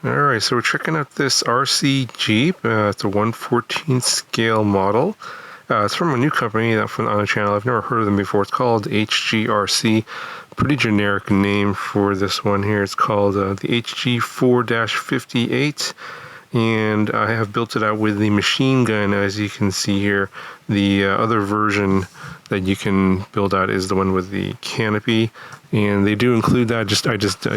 Alright, so we're checking out this RC Jeep. It's a 1/14 scale model. It's from a new company that's on the channel. I've never heard of them before. It's called HGRC. Pretty generic name for this one here. It's called the HG4-58. And I have built it out with the machine gun, as you can see here. The other version that you can build out is the one with the canopy, and they do include that.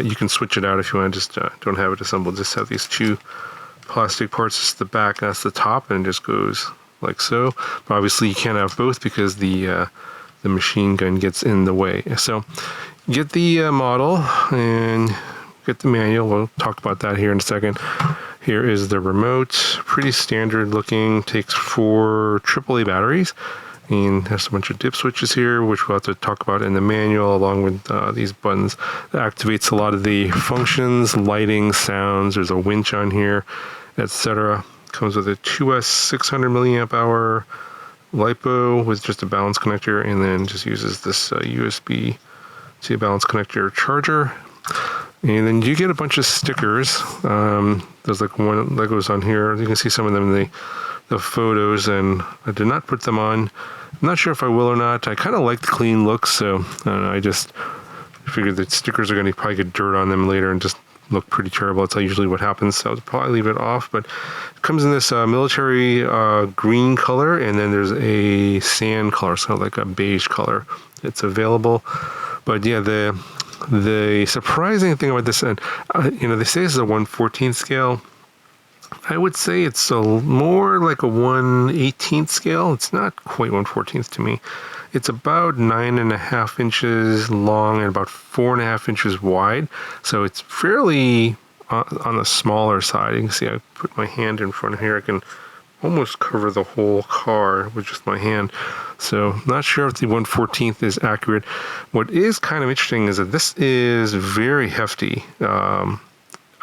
You can switch it out if you want. Don't have it assembled. Just have these two plastic parts. It's the back, that's the top, and it just goes like so. But obviously you can't have both because the machine gun gets in the way. So get the model and get the manual. We'll talk about that here in a second. Here is the remote, pretty standard looking, takes 4 AAA batteries, and has a bunch of dip switches here, which we'll have to talk about in the manual, along with these buttons. That activates a lot of the functions, lighting, sounds. There's a winch on here, etc. Comes with a 2S 600 milliamp hour LiPo with just a balance connector, and then just uses this USB to balance connector charger. And then you get a bunch of stickers. There's like one that goes on here. You can see some of them in the photos, and I did not put them on. I'm not sure if I will or not. I kind of like the clean look, so I don't know, I just figured that stickers are going to probably get dirt on them later and just look pretty terrible. That's usually what happens, so I'll probably leave it off. But it comes in this military green color, and then there's a sand color, so like a beige color. It's available. But yeah, the surprising thing about this, and they say this is a 1/14 scale. I would say it's more like a 1/18 scale. It's not quite 1/14 to me. It's about 9.5 inches long and about 4.5 inches wide. So it's fairly on the smaller side. You can see I put my hand in front of here. I can almost cover the whole car with just my hand. So not sure if the 1/14 is accurate. What is kind of interesting is that this is very hefty.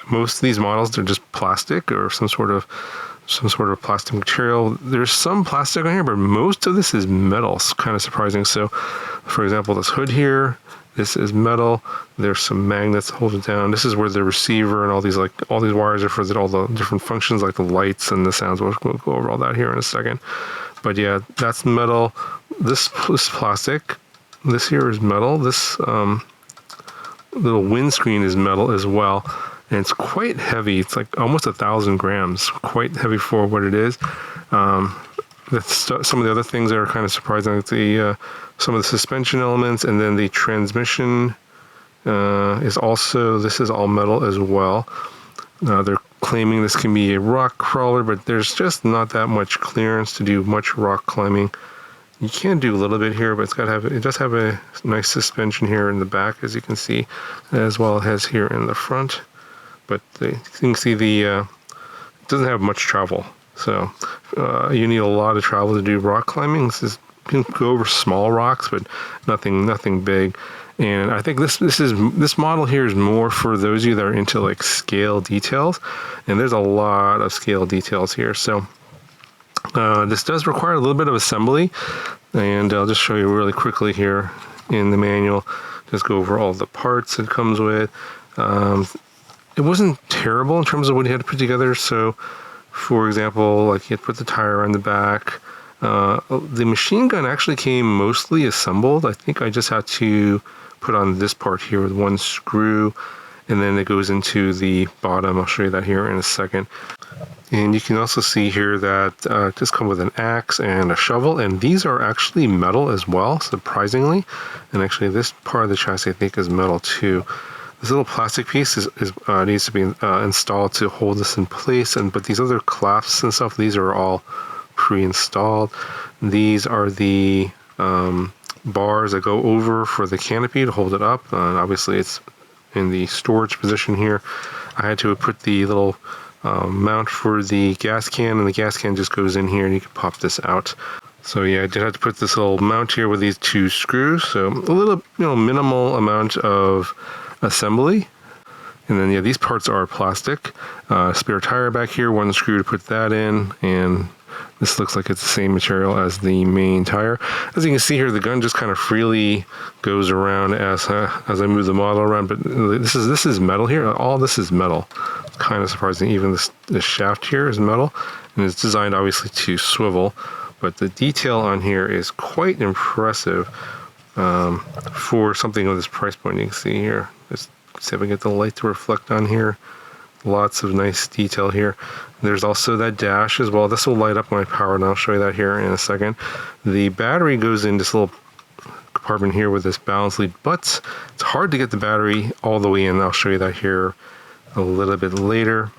Most of these models, they're just plastic or some sort of plastic material. There's some plastic on here, but most of this is metal. It's kind of surprising. So for example, this hood here, this is metal. There's some magnets that hold it down. This is where the receiver and all these wires are for all the different functions, like the lights and the sounds. We'll go over all that here in a second. But yeah, that's metal. This is plastic. This here is metal. This little windscreen is metal as well. And it's quite heavy. It's like almost 1,000 grams. Quite heavy for what it is. Some of the other things that are kind of surprising, like some of the suspension elements, and then the transmission is all metal as well. They're claiming this can be a rock crawler, but there's just not that much clearance to do much rock climbing. You can do a little bit here, but it does have a nice suspension here in the back, as you can see, as well as here in the front. But you can see it doesn't have much travel. So you need a lot of travel to do rock climbing. You can go over small rocks, but nothing big. And I think this model here is more for those of you that are into like scale details. And there's a lot of scale details here. So this does require a little bit of assembly. And I'll just show you really quickly here in the manual. Just go over all the parts it comes with. It wasn't terrible in terms of what you had to put together. So, for example, like you had to put the tire on the back. The machine gun actually came mostly assembled. I think I just had to put on this part here with one screw, and then it goes into the bottom. I'll show you that here in a second. And you can also see here that just come with an axe and a shovel, and these are actually metal as well, surprisingly. And actually this part of the chassis I think is metal too. This little plastic piece needs to be installed to hold this in place, but these other clasps and stuff, these are all pre-installed. These are the bars that go over for the canopy to hold it up. Obviously it's in the storage position here. I had to put the little mount for the gas can, and the gas can just goes in here and you can pop this out. So yeah, I did have to put this little mount here with these 2 screws. So a little, minimal amount of assembly. And then yeah, these parts are plastic. Spare tire back here, 1 screw to put that in, and this looks like it's the same material as the main tire. As you can see here, the gun just kind of freely goes around as I move the model around, but this is metal here. All this is metal. kind of surprising. Even this shaft here is metal, and it's designed obviously to swivel, but the detail on here is quite impressive for something of this price point. You can see here, let's see if I get the light to reflect on here. Lots of nice detail here. There's also that dash as well. This will light up when I power it, and I'll show you that here in a second. The battery goes in this little compartment here with this balance lead, but it's hard to get the battery all the way in. I'll show you that here a little bit later.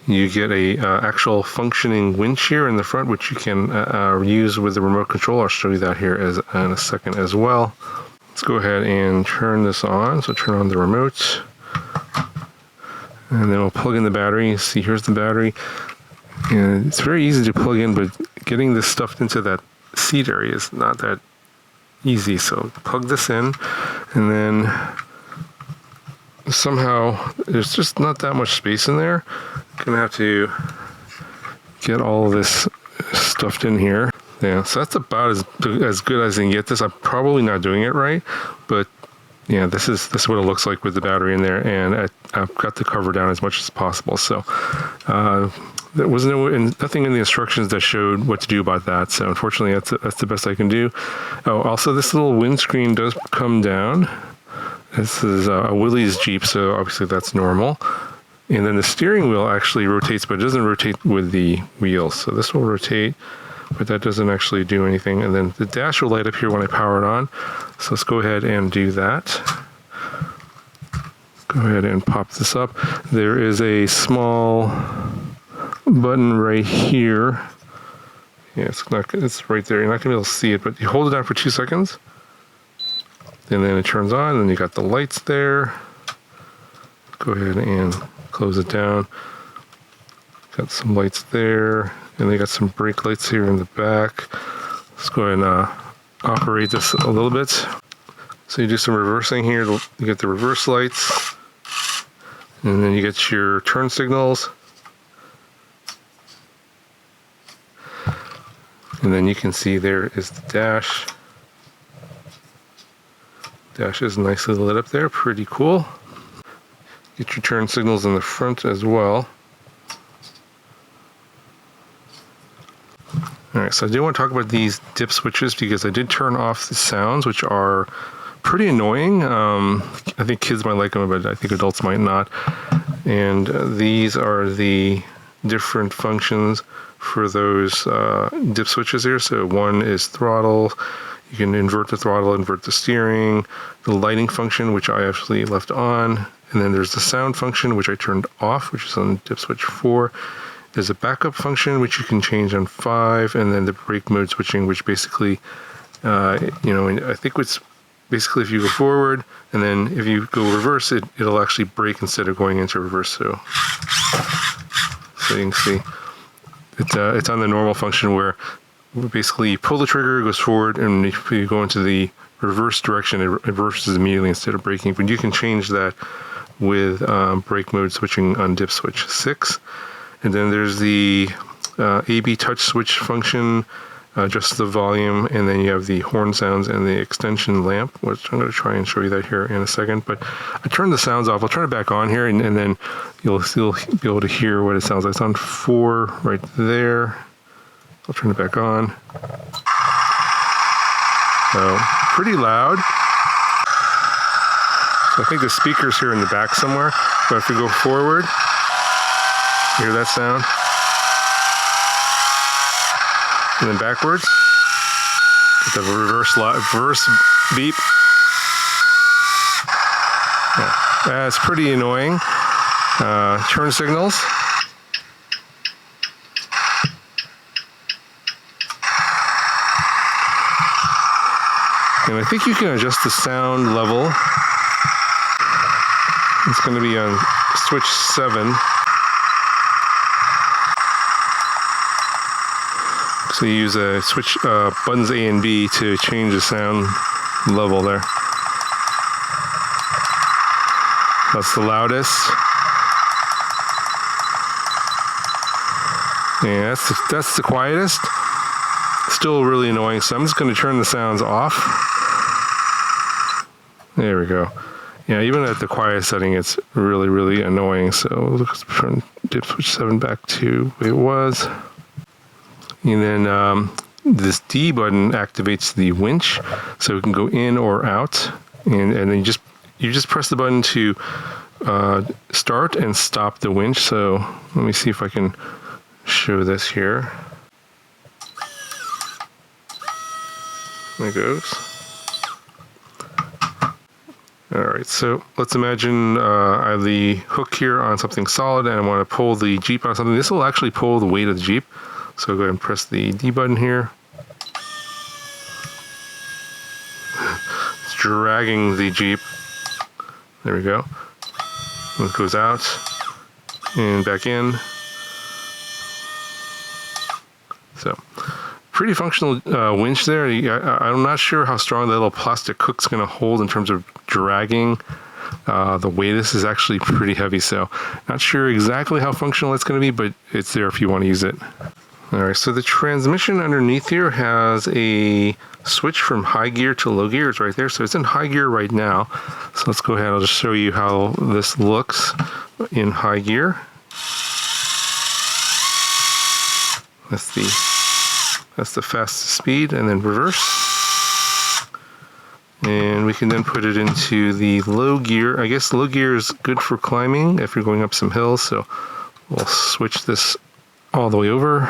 You get a actual functioning wind shear in the front, which you can use with the remote control. I'll show you that here in a second as well. Let's go ahead and turn this on. So turn on the remote, and then we'll plug in the battery. You see, here's the battery, and it's very easy to plug in, but getting this stuffed into that seat area is not that easy. So plug this in, and then somehow there's just not that much space in there. Gonna have to get all of this stuffed in here. Yeah, so that's about as good as I can get this. I'm probably not doing it right, but yeah, this is what it looks like with the battery in there, and I've got the cover down as much as possible. So there was nothing in the instructions that showed what to do about that. So unfortunately, that's the best I can do. Oh, also this little windscreen does come down. This is a Willys Jeep, so obviously that's normal. And then the steering wheel actually rotates, but it doesn't rotate with the wheels. So this will rotate, but that doesn't actually do anything. And then the dash will light up here when I power it on. So let's go ahead and do that. Go ahead and pop this up. There is a small button right here. Yeah, it's right there. You're not gonna be able to see it, but you hold it down for 2 seconds, and then it turns on, and you got the lights there. Go ahead and close it down. Got some lights there, and they got some brake lights here in the back. Let's go ahead and operate this a little bit. So you do some reversing here. You get the reverse lights, and then you get your turn signals. And then you can see there is the dash. Dash is nicely lit up there, pretty cool. Get your turn signals in the front as well. All right, so I do want to talk about these dip switches because I did turn off the sounds, which are pretty annoying. I think kids might like them, but I think adults might not. And these are the different functions for those dip switches here. So one is throttle. You can invert the throttle, invert the steering, the lighting function, which I actually left on. And then there's the sound function, which I turned off, which is on dip switch 4. There's a backup function, which you can change on 5. And then the brake mode switching, which basically, I think it's basically if you go forward and then if you go reverse, it'll actually brake instead of going into reverse. So you can see it's on the normal function where basically you pull the trigger, it goes forward, and if you go into the reverse direction, it reverses immediately instead of braking. But you can change that with brake mode switching on dip switch 6. And then there's the AB touch switch function, just the volume, and then you have the horn sounds and the extension lamp, which I'm going to try and show you that here in a second. But I turned the sounds off. I'll turn it back on here, and then you'll still be able to hear what it sounds like. It's on 4 right there. I'll turn it back on. So pretty loud. So I think the speaker's here in the back somewhere. But if we go forward, hear that sound? And then backwards, get the reverse beep. Yeah, that's pretty annoying. Turn signals. And I think you can adjust the sound level. It's going to be on switch 7. So you use a switch buttons A and B to change the sound level there. That's the loudest. Yeah, that's the quietest. Still really annoying. So I'm just going to turn the sounds off. There we go. Yeah, even at the quiet setting, it's really, really annoying. So let's turn dip switch 7 back to where it was. And then this D button activates the winch, so it can go in or out. And then you just press the button to start and stop the winch. So let me see if I can show this here. There it goes. All right, so let's imagine I have the hook here on something solid and I want to pull the Jeep on something. This will actually pull the weight of the Jeep. So go ahead and press the D button here. It's dragging the Jeep. There we go. It goes out and back in. So pretty functional winch there. I'm not sure how strong that little plastic hook's going to hold in terms of dragging the weight. This is actually pretty heavy, so not sure exactly how functional it's going to be, but it's there if you want to use it. All right, so the transmission underneath here has a switch from high gear to low gear. It's right there, so it's in high gear right now. So let's go ahead. I'll just show you how this looks in high gear. That's the fastest speed, and then reverse. And we can then put it into the low gear. I guess low gear is good for climbing if you're going up some hills, so we'll switch this all the way over.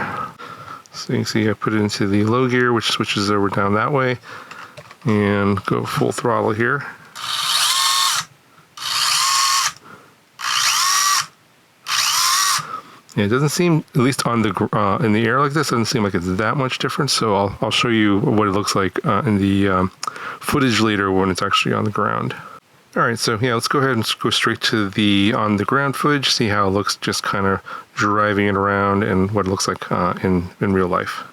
So you can see I put it into the low gear, which switches over down that way, and go full throttle here. Yeah, it doesn't seem, at least on the in the air like this, doesn't seem like it's that much different. So I'll show you what it looks like in the footage later when it's actually on the ground. All right, so yeah, let's go ahead and go straight to the on the ground footage, see how it looks just kind of driving it around and what it looks like in real life.